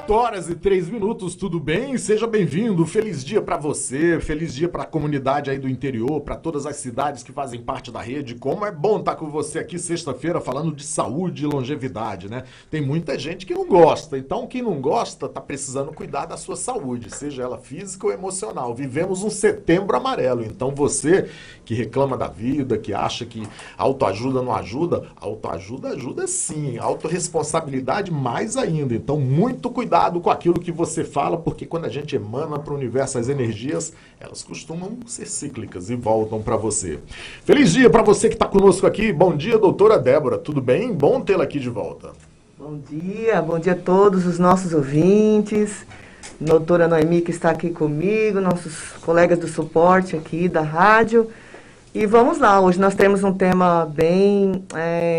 8h03, tudo bem? Seja bem-vindo, feliz dia para você, feliz dia para a comunidade aí do interior, para todas as cidades que fazem parte da rede. Como é bom estar com você aqui sexta-feira falando de saúde e longevidade, né? Tem muita gente que não gosta, então quem não gosta tá precisando cuidar da sua saúde, seja ela física ou emocional. Vivemos um setembro amarelo, então você que reclama da vida, que acha que autoajuda não ajuda, autoajuda ajuda sim, autorresponsabilidade mais ainda. Então muito cuidado com aquilo que você fala, porque quando a gente emana para o universo as energias, elas costumam ser cíclicas e voltam para você. Feliz dia para você que está conosco aqui. Bom dia, doutora Débora. Tudo bem? Bom tê-la aqui de volta. Bom dia a todos os nossos ouvintes. Doutora Noemi que está aqui comigo, nossos colegas do suporte aqui da rádio. E vamos lá, hoje nós temos um tema bem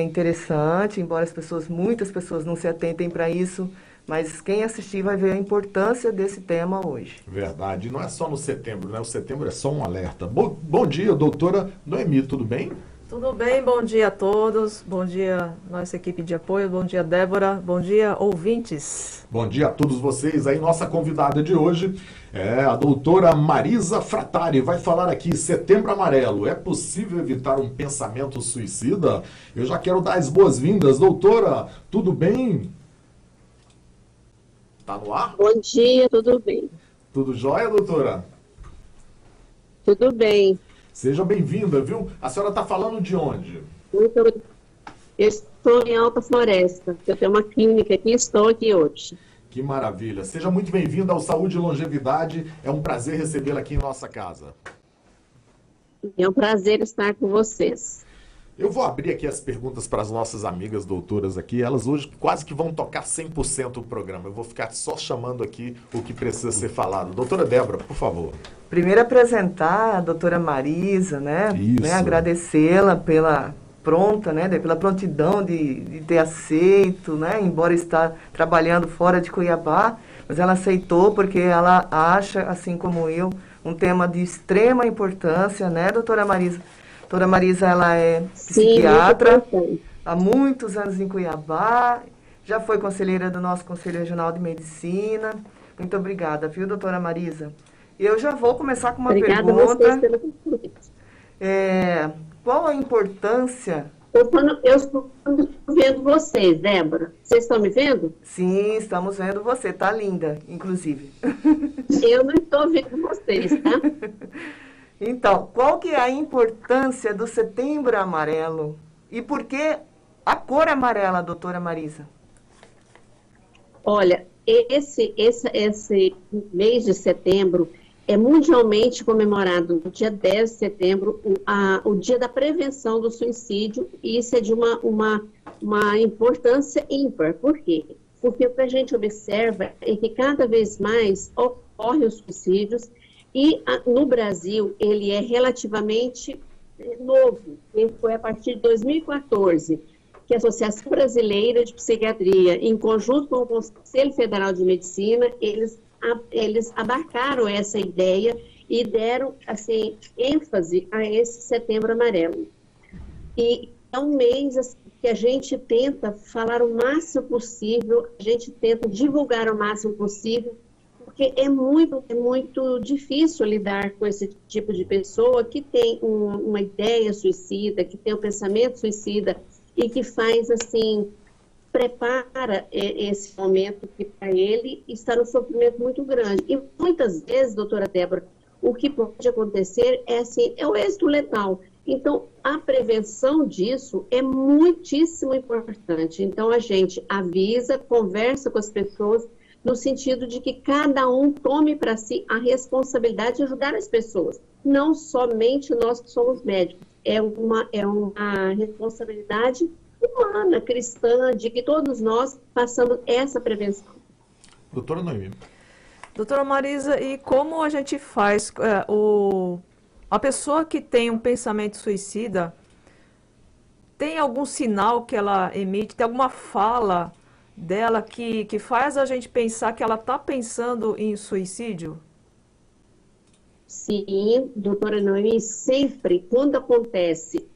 interessante, embora muitas pessoas não se atentem para isso, mas quem assistir vai ver a importância desse tema hoje. Verdade, não é só no setembro, né? O setembro é só um alerta. Bom dia, doutora Noemi, tudo bem? Tudo bem, bom dia a todos, bom dia nossa equipe de apoio, bom dia Débora, bom dia ouvintes. Bom dia a todos vocês, aí nossa convidada de hoje é a doutora Marisa Frattari, vai falar aqui, Setembro Amarelo, é possível evitar um pensamento suicida? Eu já quero dar as boas-vindas, doutora, tudo bem? Tá no ar? Bom dia, tudo bem? Tudo jóia, doutora? Tudo bem. Seja bem-vinda, viu? A senhora está falando de onde? Eu estou em Alta Floresta. Eu tenho uma clínica aqui e estou aqui hoje. Que maravilha. Seja muito bem-vinda ao Saúde e Longevidade. É um prazer recebê-la aqui em nossa casa. É um prazer estar com vocês. Eu vou abrir aqui as perguntas para as nossas amigas doutoras aqui. Elas hoje quase que vão tocar 100% o programa. Eu vou ficar só chamando aqui o que precisa ser falado. Doutora Débora, por favor. Primeiro apresentar a doutora Marisa, né? Isso. Agradecê-la pela prontidão de ter aceito, né? Embora estar trabalhando fora de Cuiabá, mas ela aceitou porque ela acha, assim como eu, um tema de extrema importância, né, doutora Marisa? Doutora Marisa, ela é psiquiatra, há muitos anos em Cuiabá, já foi conselheira do nosso Conselho Regional de Medicina. Muito obrigada, viu, doutora Marisa? Eu já vou começar com uma pergunta. Obrigada a vocês pelo convite. Qual a importância... Eu estou vendo vocês, Débora. Vocês estão me vendo? Sim, estamos vendo você. Está linda, inclusive. Eu não estou vendo vocês, tá? Então, qual que é a importância do Setembro Amarelo? E por que a cor amarela, doutora Marisa? Olha, esse mês de setembro é mundialmente comemorado no dia 10 de setembro, o dia da prevenção do suicídio, e isso é de uma importância ímpar. Por quê? Porque o que a gente observa é que cada vez mais ocorrem os suicídios, e no Brasil ele é relativamente novo. Ele foi a partir de 2014 que a Associação Brasileira de Psiquiatria, em conjunto com o Conselho Federal de Medicina, eles abarcaram essa ideia e deram assim, ênfase a esse Setembro Amarelo. E é um mês assim, que a gente tenta falar o máximo possível, a gente tenta divulgar o máximo possível, porque é muito difícil lidar com esse tipo de pessoa que tem uma ideia suicida, que tem um pensamento suicida e que faz, assim, prepara esse momento que para ele está num sofrimento muito grande. E muitas vezes, doutora Débora, o que pode acontecer é o êxito letal. Então, a prevenção disso é muitíssimo importante. Então, a gente avisa, conversa com as pessoas, no sentido de que cada um tome para si a responsabilidade de ajudar as pessoas. Não somente nós que somos médicos. É uma responsabilidade humana, cristã, de que todos nós façamos essa prevenção. Doutora Noemi. Doutora Marisa, e como a gente faz a pessoa que tem um pensamento suicida, tem algum sinal que ela emite, tem alguma fala dela que faz a gente pensar que ela está pensando em suicídio? Sim, doutora Noemi, sempre quando acontece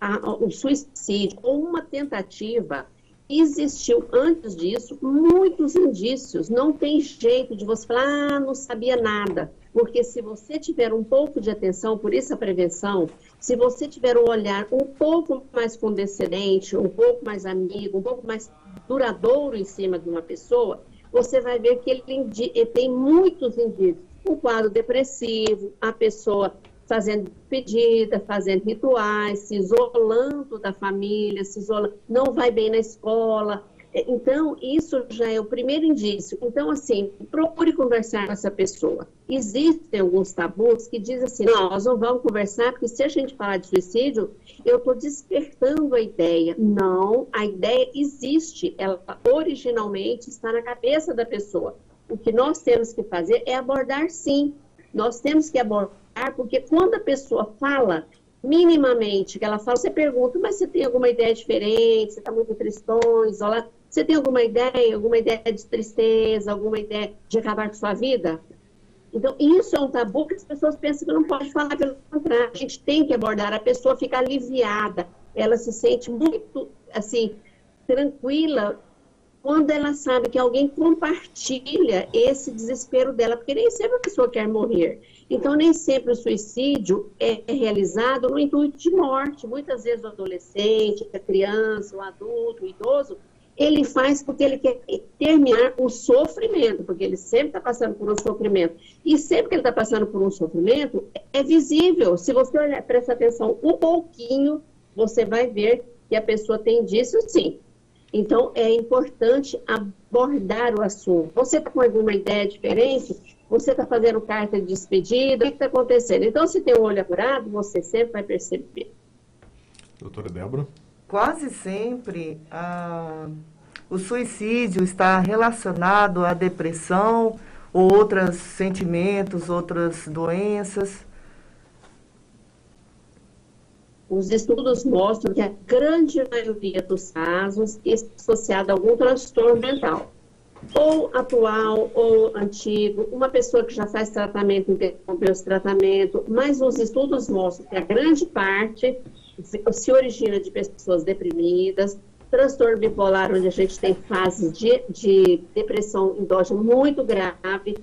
o suicídio ou uma tentativa, existiu antes disso muitos indícios. Não tem jeito de você falar, não sabia nada. Porque se você tiver um pouco de atenção, por isso a prevenção, se você tiver um olhar um pouco mais condescendente, um pouco mais amigo, um pouco mais duradouro em cima de uma pessoa, você vai ver que ele tem muitos indícios. Um quadro depressivo, a pessoa fazendo pedida, fazendo rituais, se isolando da família, não vai bem na escola. Então, isso já é o primeiro indício. Então, assim, procure conversar com essa pessoa. Existem alguns tabus que dizem assim, não, nós não vamos conversar, porque se a gente falar de suicídio, eu estou despertando a ideia. Não, a ideia existe, ela originalmente está na cabeça da pessoa. O que nós temos que fazer é abordar, sim. Nós temos que abordar, porque quando a pessoa fala, minimamente, que ela fala, você pergunta, mas você tem alguma ideia diferente, você está muito tristão, isolado, você tem alguma ideia de tristeza, alguma ideia de acabar com sua vida? Então, isso é um tabu que as pessoas pensam que não pode falar, pelo contrário, a gente tem que abordar, a pessoa fica aliviada, ela se sente muito, assim, tranquila, quando ela sabe que alguém compartilha esse desespero dela, porque nem sempre a pessoa quer morrer. Então, nem sempre o suicídio é realizado no intuito de morte. Muitas vezes o adolescente, a criança, o adulto, o idoso, ele faz porque ele quer terminar o sofrimento, porque ele sempre está passando por um sofrimento. E sempre que ele está passando por um sofrimento, é visível. Se você olhar, prestar atenção um pouquinho, você vai ver que a pessoa tem indícios, sim. Então, é importante abordar o assunto. Você está com alguma ideia diferente? Você está fazendo carta de despedida? O que está acontecendo? Então, se tem um olho apurado, você sempre vai perceber. Doutora Débora? Quase sempre o suicídio está relacionado à depressão ou outros sentimentos, outras doenças. Os estudos mostram que a grande maioria dos casos está associada a algum transtorno mental, ou atual ou antigo, uma pessoa que já faz tratamento, interrompeu esse tratamento, mas os estudos mostram que a grande parte se origina de pessoas deprimidas, transtorno bipolar, onde a gente tem fases de depressão endógena muito grave,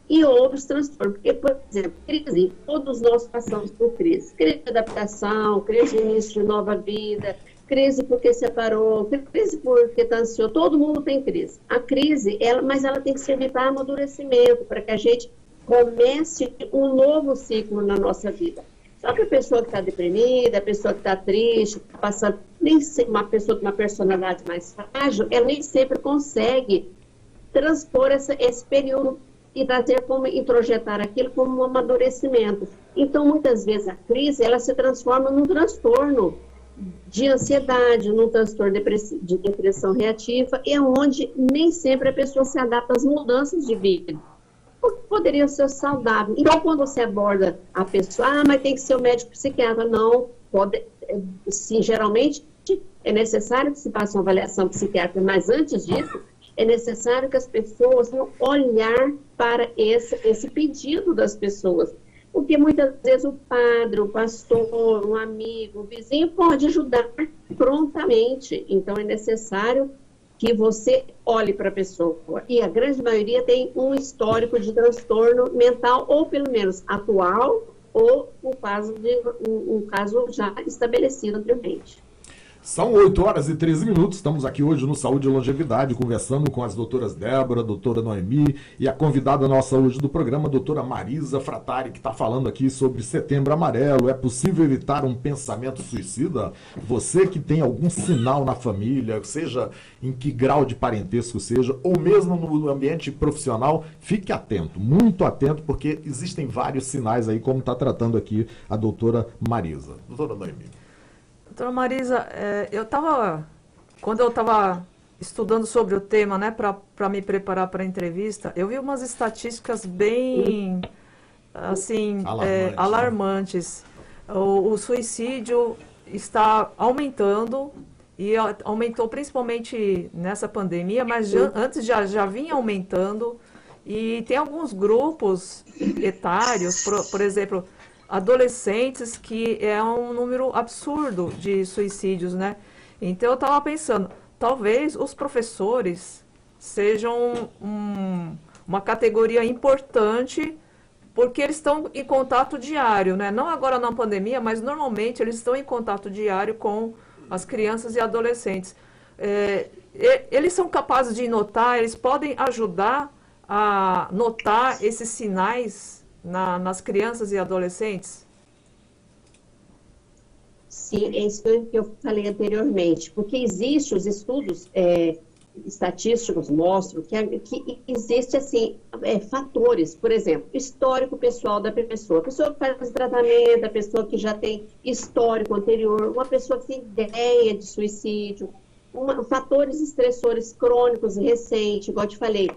e outros transtornos, porque, por exemplo, crise, todos nós passamos por crise. Crise de adaptação, crise de início de nova vida, crise porque separou, crise porque está ansioso, todo mundo tem crise. A crise, mas ela tem que servir para amadurecimento, para que a gente comece um novo ciclo na nossa vida. Só que a pessoa que está deprimida, a pessoa que está triste, tá passando, uma pessoa com uma personalidade mais frágil, ela nem sempre consegue transpor esse período e trazer como introjetar aquilo como um amadurecimento. Então, muitas vezes, a crise, ela se transforma num transtorno de ansiedade, num transtorno de depressão reativa, e é onde nem sempre a pessoa se adapta às mudanças de vida. Poderia ser saudável. Então, quando você aborda a pessoa, mas tem que ser o médico psiquiatra. Não, sim, geralmente é necessário que se faça uma avaliação psiquiátrica, mas antes disso, é necessário que as pessoas olhar para esse pedido das pessoas. Porque muitas vezes o padre, o pastor, um amigo, o vizinho pode ajudar prontamente. Então, é necessário que você olhe para a pessoa. E a grande maioria tem um histórico de transtorno mental, ou pelo menos atual, ou um caso já estabelecido anteriormente. São 8h13, estamos aqui hoje no Saúde e Longevidade, conversando com as doutoras Débora, doutora Noemi e a convidada nossa hoje do programa, a doutora Marisa Frattari, que está falando aqui sobre Setembro Amarelo. É possível evitar um pensamento suicida? Você que tem algum sinal na família, seja em que grau de parentesco seja, ou mesmo no ambiente profissional, fique atento, muito atento, porque existem vários sinais aí, como está tratando aqui a doutora Marisa. Doutora Noemi. Doutora Marisa, quando eu estava estudando sobre o tema, né, para me preparar para a entrevista, eu vi umas estatísticas bem, assim, alarmantes. O suicídio está aumentando, e aumentou principalmente nessa pandemia, mas antes já vinha aumentando, e tem alguns grupos etários, por exemplo, adolescentes, que é um número absurdo de suicídios, né? Então eu estava pensando, talvez os professores sejam uma categoria importante, porque eles estão em contato diário, né? Não agora na pandemia, mas normalmente eles estão em contato diário com as crianças e adolescentes. Eles são capazes de notar, eles podem ajudar a notar esses sinais nas crianças e adolescentes? Sim, é isso que eu falei anteriormente, porque existem os estudos estatísticos mostram que existe assim fatores, por exemplo, histórico pessoal da pessoa, a pessoa que faz tratamento, a pessoa que já tem histórico anterior, uma pessoa que tem ideia de suicídio, fatores estressores crônicos recentes, igual eu te falei,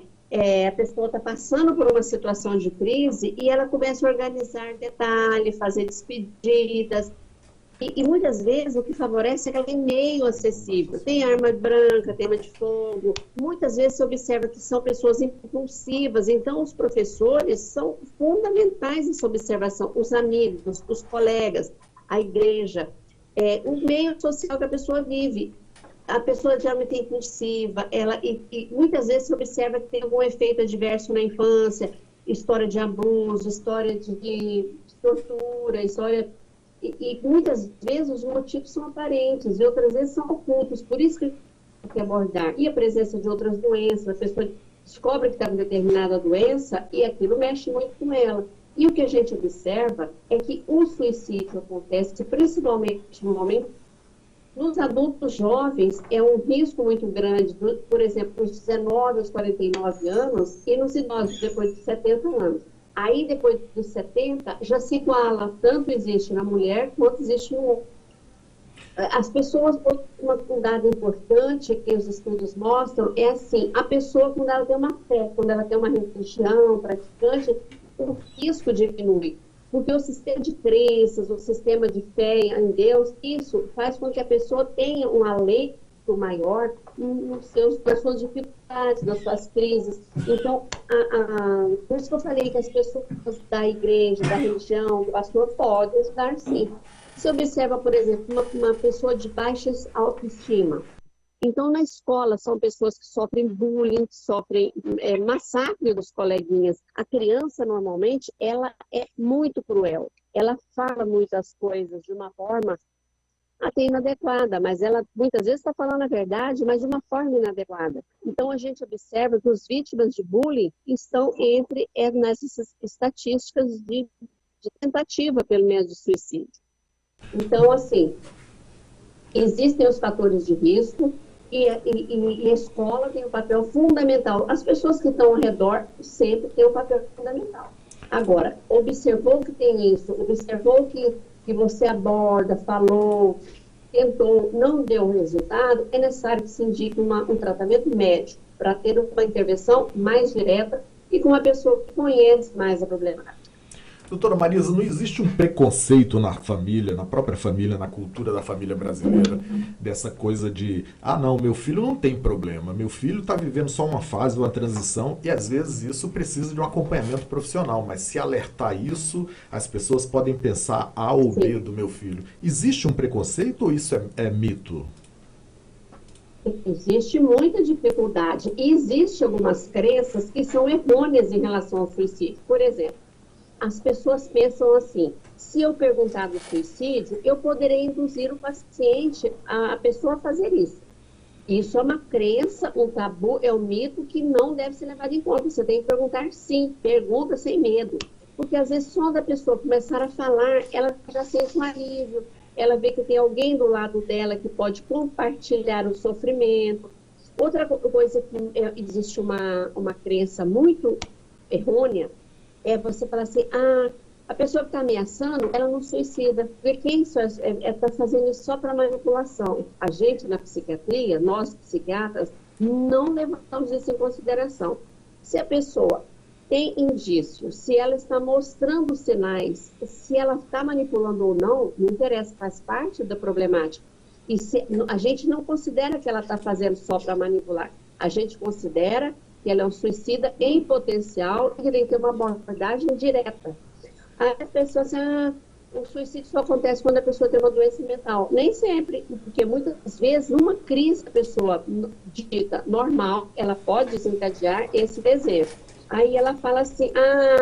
a pessoa está passando por uma situação de crise e ela começa a organizar detalhes, fazer despedidas. E muitas vezes o que favorece é que ela é meio acessível. Tem arma branca, tem arma de fogo. Muitas vezes se observa que são pessoas impulsivas. Então, os professores são fundamentais nessa observação. Os amigos, os colegas, a igreja, o meio social que a pessoa vive. A pessoa geralmente é impulsiva. E muitas vezes se observa que tem algum efeito adverso na infância. História de abuso, história de tortura, história... E muitas vezes os motivos são aparentes e outras vezes são ocultos, por isso que tem que abordar. E a presença de outras doenças, a pessoa descobre que está com determinada doença e aquilo mexe muito com ela. E o que a gente observa é que o suicídio acontece principalmente no momento nos adultos jovens, é um risco muito grande, por exemplo, nos 19 aos 49 anos e nos idosos depois de 70 anos. Aí, depois dos 70, já se iguala, tanto existe na mulher quanto existe no homem. As pessoas, um dado importante que os estudos mostram é assim, a pessoa quando ela tem uma fé, quando ela tem uma religião praticante, o risco diminui. Porque o sistema de crenças, o sistema de fé em Deus, isso faz com que a pessoa tenha um alento maior nas suas dificuldades, nas suas crises. Então, por isso que eu falei que as pessoas da igreja, da religião, do pastor podem ajudar sim. Se observa, por exemplo, uma pessoa de baixa autoestima. Então, na escola, são pessoas que sofrem bullying, sofrem massacre dos coleguinhas. A criança, normalmente, ela é muito cruel. Ela fala muitas coisas de uma forma até inadequada, mas ela muitas vezes está falando a verdade, mas de uma forma inadequada. Então, a gente observa que os vítimas de bullying estão nessas estatísticas de tentativa, pelo menos, de suicídio. Então, assim, existem os fatores de risco e a escola tem um papel fundamental. As pessoas que estão ao redor sempre têm um papel fundamental. Agora, observou que tem isso, observou que você aborda, falou, tentou, não deu resultado, é necessário que se indique um tratamento médico para ter uma intervenção mais direta e com uma pessoa que conhece mais a problemática. Doutora Marisa, não existe um preconceito na família, na própria família, na cultura da família brasileira, dessa coisa de, não, meu filho não tem problema, meu filho está vivendo só uma fase, uma transição, e às vezes isso precisa de um acompanhamento profissional, mas se alertar isso, as pessoas podem pensar A ou B do meu filho. Existe um preconceito ou isso é mito? Existe muita dificuldade e existem algumas crenças que são errôneas em relação ao suicídio. Por exemplo, as pessoas pensam assim, se eu perguntar do suicídio, eu poderei induzir o paciente, a pessoa a fazer isso. Isso é uma crença, um tabu, é um mito que não deve ser levado em conta. Você tem que perguntar sim, pergunta sem medo. Porque às vezes só da pessoa começar a falar, ela já sente um alívio, ela vê que tem alguém do lado dela que pode compartilhar o sofrimento. Outra coisa que existe uma crença muito errônea, você falar assim, a pessoa que está ameaçando, ela não suicida. Porque quem está fazendo isso só para manipulação? A gente, na psiquiatria, nós psiquiatras, não levamos isso em consideração. Se a pessoa tem indícios, se ela está mostrando sinais, se ela está manipulando ou não, não interessa, faz parte da problemática. E a gente não considera que ela está fazendo só para manipular. A gente considera que ela é um suicida em potencial e que tem que ter uma abordagem direta. Aí a pessoa assim, o suicídio só acontece quando a pessoa tem uma doença mental. Nem sempre, porque muitas vezes, numa crise, a pessoa dita normal, ela pode desencadear esse desejo. Aí ela fala assim,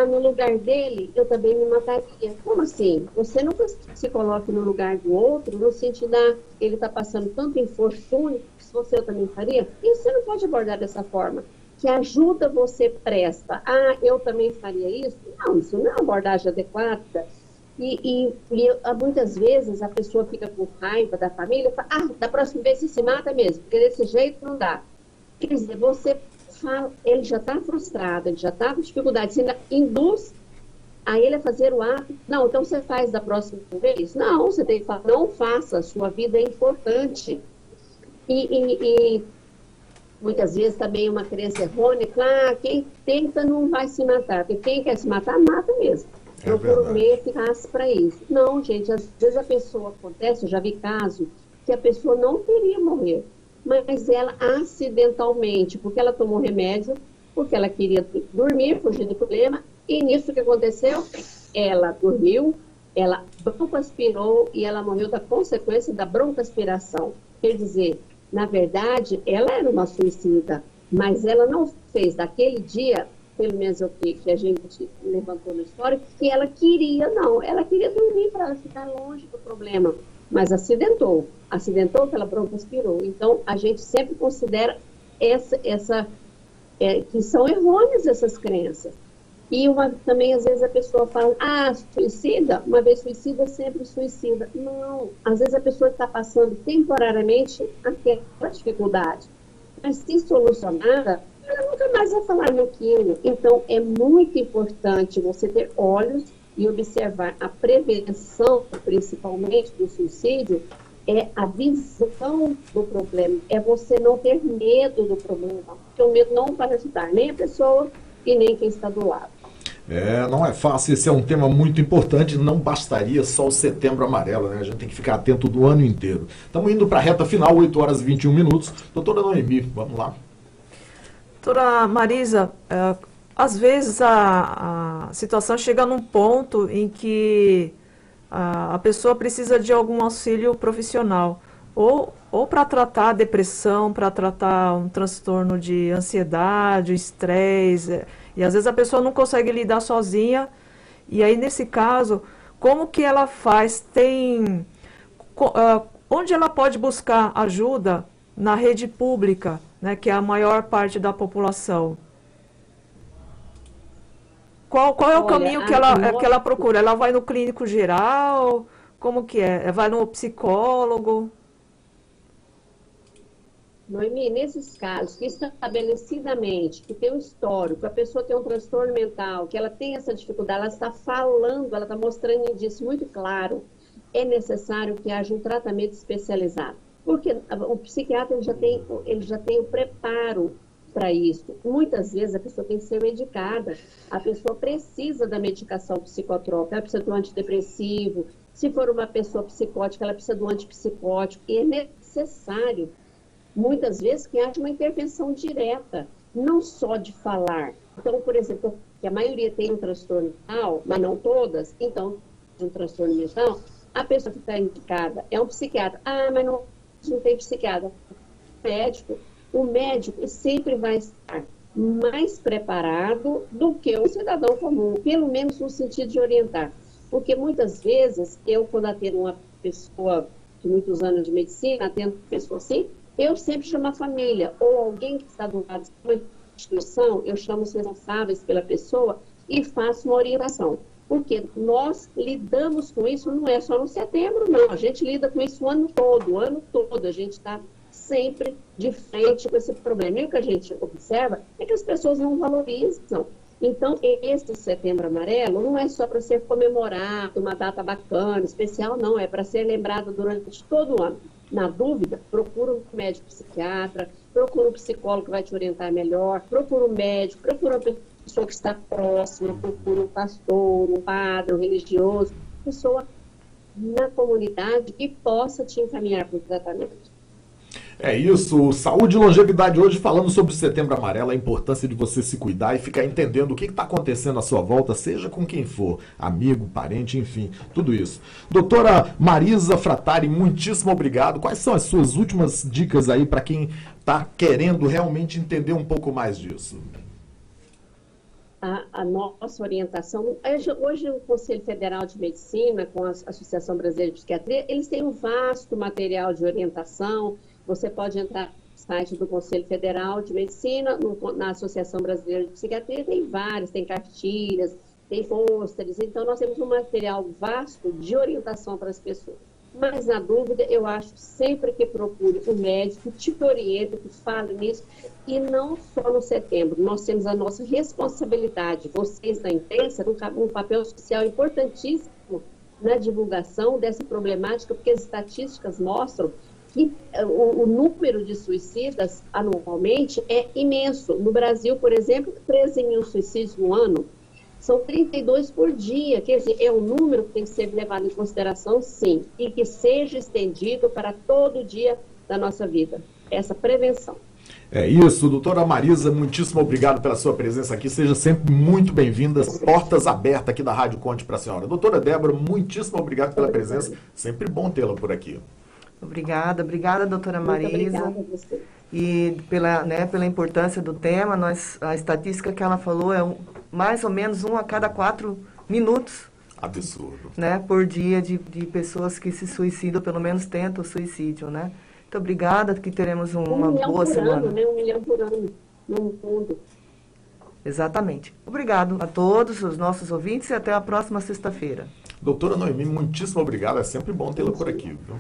no lugar dele, eu também me mataria. Como assim? Você nunca se coloque no lugar do outro, no sentido ele está passando tanto infortúnio, se você eu também faria? E você não pode abordar dessa forma. Que ajuda você presta. Eu também faria isso? Não, isso não é uma abordagem adequada. E muitas vezes a pessoa fica com raiva da família e fala, da próxima vez você se mata mesmo, porque desse jeito não dá. Quer dizer, você fala, ele já está frustrado, ele já está com dificuldade, você ainda induz a ele a fazer o ato. Não, então você faz da próxima vez? Não, você tem que falar, não faça, sua vida é importante. E muitas vezes também uma crença errônea, quem tenta não vai se matar, porque quem quer se matar, mata mesmo. Procura um meio eficaz para isso. Não, gente, às vezes a pessoa acontece, eu já vi caso, que a pessoa não queria morrer, mas ela acidentalmente, porque ela tomou remédio, porque ela queria dormir, fugir do problema, e nisso que aconteceu, ela dormiu, ela broncoaspirou e ela morreu da consequência da broncoaspiração. Quer dizer, na verdade, ela era uma suicida, mas ela não fez daquele dia, pelo menos o que a gente levantou na história, que ela queria, não. Ela queria dormir para ela ficar longe do problema, mas acidentou que ela broncoaspirou. Então, a gente sempre considera que são errôneas essas crenças. E também, às vezes, a pessoa fala, suicida, uma vez suicida, sempre suicida. Não, às vezes a pessoa está passando temporariamente aquela dificuldade, mas se solucionada, ela nunca mais vai falar naquilo. Então, é muito importante você ter olhos e observar a prevenção, principalmente do suicídio, é a visão do problema, é você não ter medo do problema, porque o medo não vai ajudar nem a pessoa e nem quem está do lado. Não é fácil, esse é um tema muito importante, não bastaria só o Setembro Amarelo, né? A gente tem que ficar atento do ano inteiro. Estamos indo para a reta final, 8 horas e 21 minutos. Doutora Noemi, vamos lá. Doutora Marisa, às vezes a situação chega num ponto em que a pessoa precisa de algum auxílio profissional, ou para tratar a depressão, para tratar um transtorno de ansiedade, estresse, e às vezes a pessoa não consegue lidar sozinha, e aí nesse caso, como que ela faz? Onde ela pode buscar ajuda na rede pública, né, que é a maior parte da população? Qual é o caminho que ela procura? Ela vai no clínico geral? Como que é? Vai no psicólogo? Noemi, nesses casos que estabelecidamente, que tem um histórico, a pessoa tem um transtorno mental, que ela tem essa dificuldade, ela está falando, ela está mostrando indício muito claro, é necessário que haja um tratamento especializado. Porque o psiquiatra ele já tem o preparo para isso. Muitas vezes a pessoa tem que ser medicada, a pessoa precisa da medicação psicotrópica, ela precisa do antidepressivo, se for uma pessoa psicótica, ela precisa do antipsicótico, e é necessário, muitas vezes, que haja uma intervenção direta, não só de falar. Então, por exemplo, que a maioria tem um transtorno mental, mas não todas, então, um transtorno mental, a pessoa que está indicada é um psiquiatra. Mas não tem psiquiatra. O médico sempre vai estar mais preparado do que o cidadão comum, pelo menos no sentido de orientar. Porque muitas vezes, quando atendo uma pessoa de muitos anos de medicina, atendo pessoa assim, eu sempre chamo a família, ou alguém que está do lado de uma instituição, eu chamo os responsáveis pela pessoa e faço uma orientação. Porque nós lidamos com isso, não é só no setembro, não. A gente lida com isso o ano todo. A gente está sempre de frente com esse problema. E o que a gente observa é que as pessoas não valorizam. Então, esse Setembro Amarelo não é só para ser comemorado, uma data bacana, especial, não. É para ser lembrado durante todo o ano. Na dúvida, procura um médico psiquiatra, procura um psicólogo que vai te orientar melhor, procura um médico, procura uma pessoa que está próxima, procura um pastor, um padre, um religioso, pessoa na comunidade que possa te encaminhar para o tratamento. É isso, saúde e longevidade hoje falando sobre o Setembro Amarelo, a importância de você se cuidar e ficar entendendo o que está acontecendo à sua volta, seja com quem for, amigo, parente, enfim, tudo isso. Doutora Marisa Frattari, muitíssimo obrigado. Quais são as suas últimas dicas aí para quem está querendo realmente entender um pouco mais disso? A nossa orientação, hoje o Conselho Federal de Medicina, com a Associação Brasileira de Psiquiatria, eles têm um vasto material de orientação. Você pode entrar no site do Conselho Federal de Medicina, na Associação Brasileira de Psiquiatria, tem vários, tem cartilhas, tem pôsteres, então nós temos um material vasto de orientação para as pessoas. Mas, na dúvida, eu acho sempre que procure um médico, te oriente, que fale nisso, e não só no setembro. Nós temos a nossa responsabilidade, vocês da imprensa, um papel social importantíssimo na divulgação dessa problemática, porque as estatísticas mostram que o número de suicidas anualmente é imenso. No Brasil, por exemplo, 13 mil suicídios no ano. São 32 por dia, quer dizer, é um número que tem que ser levado em consideração, sim, e que seja estendido para todo dia da nossa vida, essa prevenção. É isso, doutora Marisa, muitíssimo obrigado pela sua presença aqui, seja sempre muito bem-vinda, portas abertas aqui da Rádio Conte para a senhora. Doutora Débora, muitíssimo obrigado pela presença, sempre bom tê-la por aqui. Obrigada, doutora Marisa. Obrigada a você. E pela importância do tema, a estatística que ela falou é mais ou menos 1 a cada 4 minutos. Absurdo. Né, por dia de pessoas que se suicidam, pelo menos tentam o suicídio, né? Muito obrigada, que teremos uma boa semana. 1 milhão, né? 1 milhão por ano no mundo. Exatamente. Obrigado a todos os nossos ouvintes e até a próxima sexta-feira. Doutora Noemi, muitíssimo obrigado, é sempre bom tê-la por aqui, viu?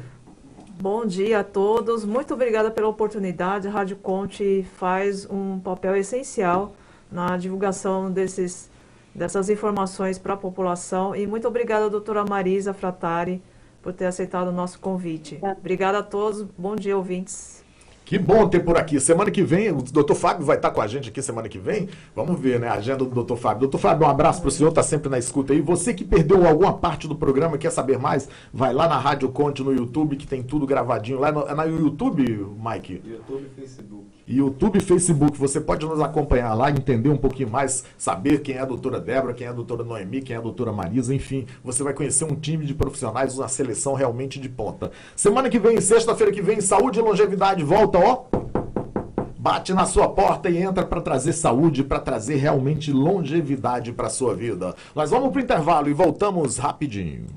Bom dia a todos, muito obrigada pela oportunidade. A Rádio Conte faz um papel essencial na divulgação dessas informações para a população e muito obrigada, doutora Marisa Frattari, por ter aceitado o nosso convite. Obrigada a todos, bom dia, ouvintes. Que bom ter por aqui. Semana que vem, o doutor Fábio vai estar com a gente aqui semana que vem. Vamos ver, né? A agenda do doutor Fábio. Doutor Fábio, um abraço para o senhor, está sempre na escuta aí. Você que perdeu alguma parte do programa, quer saber mais, vai lá na Rádio Conte no YouTube, que tem tudo gravadinho. Lá no YouTube, Mike? YouTube e Facebook. YouTube e Facebook. Você pode nos acompanhar lá, entender um pouquinho mais, saber quem é a doutora Débora, quem é a doutora Noemi, quem é a doutora Marisa, enfim. Você vai conhecer um time de profissionais, uma seleção realmente de ponta. Semana que vem, sexta-feira que vem, Saúde e Longevidade volta, ó. Bate na sua porta e entra para trazer saúde, para trazer realmente longevidade para a sua vida. Nós vamos para o intervalo e voltamos rapidinho.